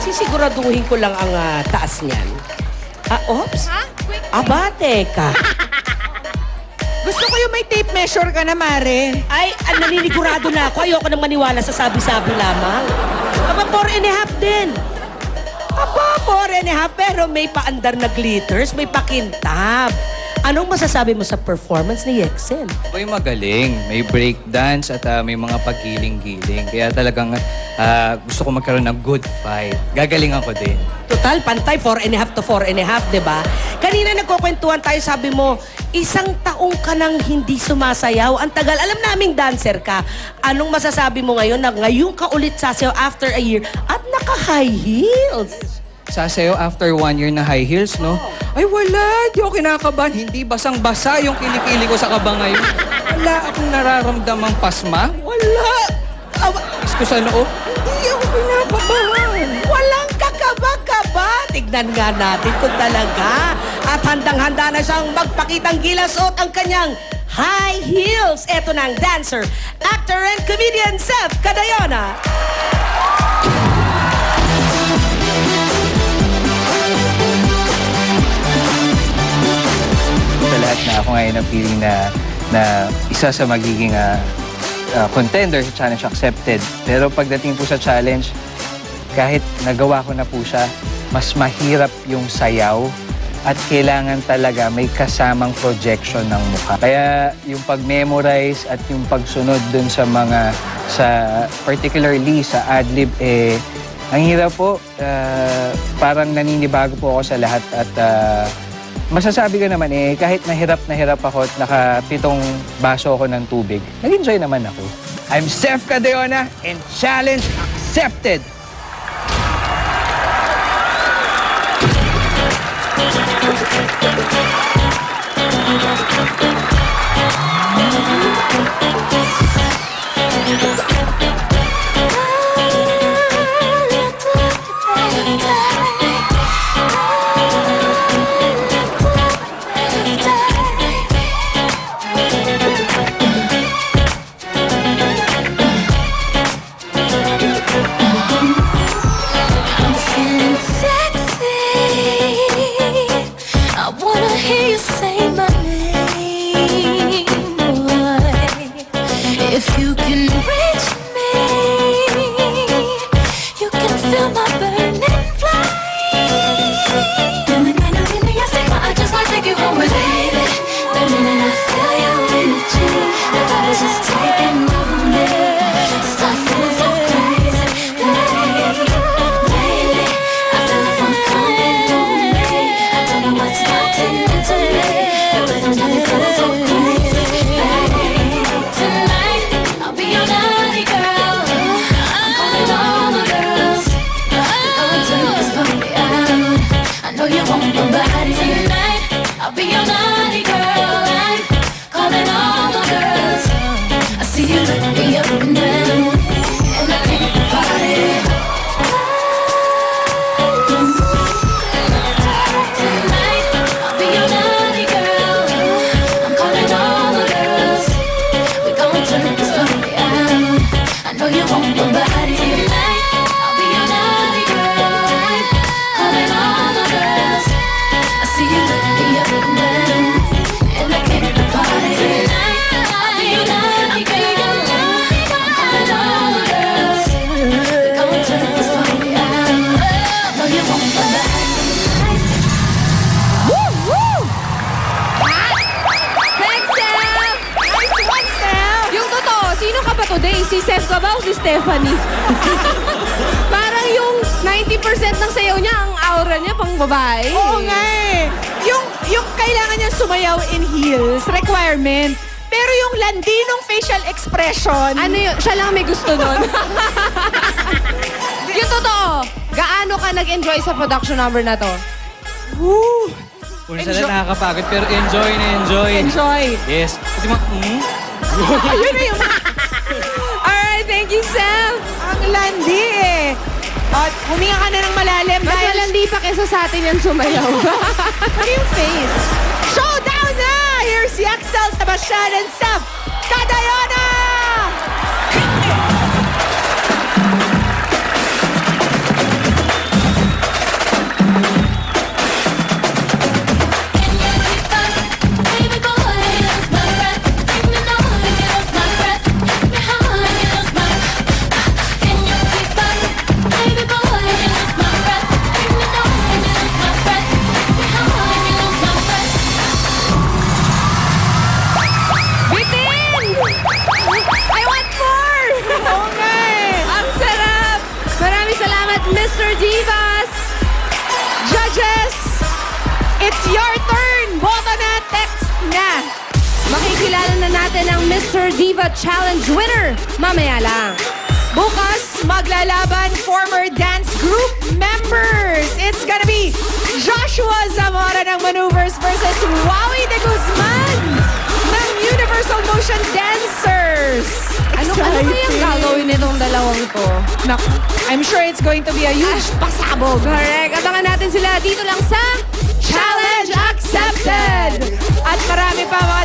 Sisiguraduhin ko lang ang taas niyan. Oops. Ha? Aba, teka. Gusto ko yung may tape measure ka na, Mare. Ay, naninigurado na ako. Ayoko nang maniwala sa sabi-sabi lamang. Aba, 4.5 din. Aba, 4.5, pero may paandar na glitters, may pakintab. Anong masasabi mo sa performance ni Yexel? Ako'y magaling. May breakdance at may mga paggiling-giling. Kaya talagang gusto ko magkaroon ng good fight. Gagalingan ko din. Total, pantay, 4.5 to 4.5, di ba? Kanina nagkukwentuhan tayo, sabi mo, 1 taong ka nang hindi sumasayaw. Ang tagal. Alam naming dancer ka. Anong masasabi mo ngayon na ngayon ka ulit sasayaw after a year at naka-high heels? Sasayaw after 1 year na high heels, no? Ay, wala. Di ako kinakabahan. Hindi basang-basa yung kilikili ko sa kaba ngayon. Wala akong nararamdamang pasma. Wala. Is ko sa noo. Hindi ako kinakabahan. Walang kakaba-kaba. Tignan nga natin kung talaga. At handang-handa na siyang magpakitang gilasot ang kanyang high heels. Eto na ang dancer, actor, and comedian Seth Cadayona. Sa lahat na ako ngayon ang feeling na isa sa magiging contender sa Challenge Accepted. Pero pagdating po sa challenge, kahit nagawa ko na po siya, mas mahirap yung sayaw at kailangan talaga may kasamang projection ng mukha. Kaya yung pag-memorize at yung pagsunod dun sa particularly sa ad-lib, ang hirap po. Parang naninibago po ako sa lahat at masasabi ko naman kahit na hirap ako at naka-7 baso ako ng tubig, nag-enjoy naman ako. I'm Seth Cadayona and Challenge Accepted! If you can reach me, you can feel my burning flame. And the minute I say I just wanna take you home with me. The minute I feel your energy, the body's just taking over me. Start feeling so crazy, lately I feel like I'm coming over me. I don't know what's getting into me, but I'm just feeling so crazy. You want my body tonight. I'll be your naughty girl. I'm calling all my girls. I see you look me up and down, and I think the party. Tonight, I'll be your naughty girl. I'm calling all my girls. We gon' turn this party out. I know you want my body tonight. I'll be your naughty girl. I'm calling all my girls. See you look me up and down, and I came to the party tonight. I'll be your naughty girl. I'm calling all the girls. We're gonna turn this party out. I know you want my body tonight. Woo! Woo! Thanks, Seth! Nice one, Seth! Yung totoo, sino ka ba today? Si Seth ka ba o si Stephanie? Parang yung 90% ng sayaw niya, ang aura niya pang babae. Oo nga eh. Yung kailangan niya sumayaw in heels, requirement. Pero yung landinong facial expression, Ano yun? Siya lang may gusto nun. Yung totoo, gaano ka nag-enjoy sa production number na to? woo, Kung saan nakakapagod, pero enjoy na enjoy. enjoy. Yes. Pati Ayun na yung Alright, thank you, Sam! ang landi eh. At huminga ka na ng malalim Mas dahil malandi pa kesa sa atin yan sumayaw. ano yung face? Showdown na! Here's si Axel Sebastian and Seth Cadayona! Mr. Divas! Judges, it's your turn. Boto na, text na. Makikilala na natin ang Mr. Diva Challenge winner mamaya lang. Bukas, maglalaban former dance group members. It's gonna be Joshua Zamora ng Maneuvers versus Wowie de Guzman ng Universal Motion Dancers. Ano kayang gagawin nitong dalawang to? Naku, I'm sure it's going to be a huge pasabog. Correct. Abangan natin sila dito lang sa Challenge accepted! At marami pa mga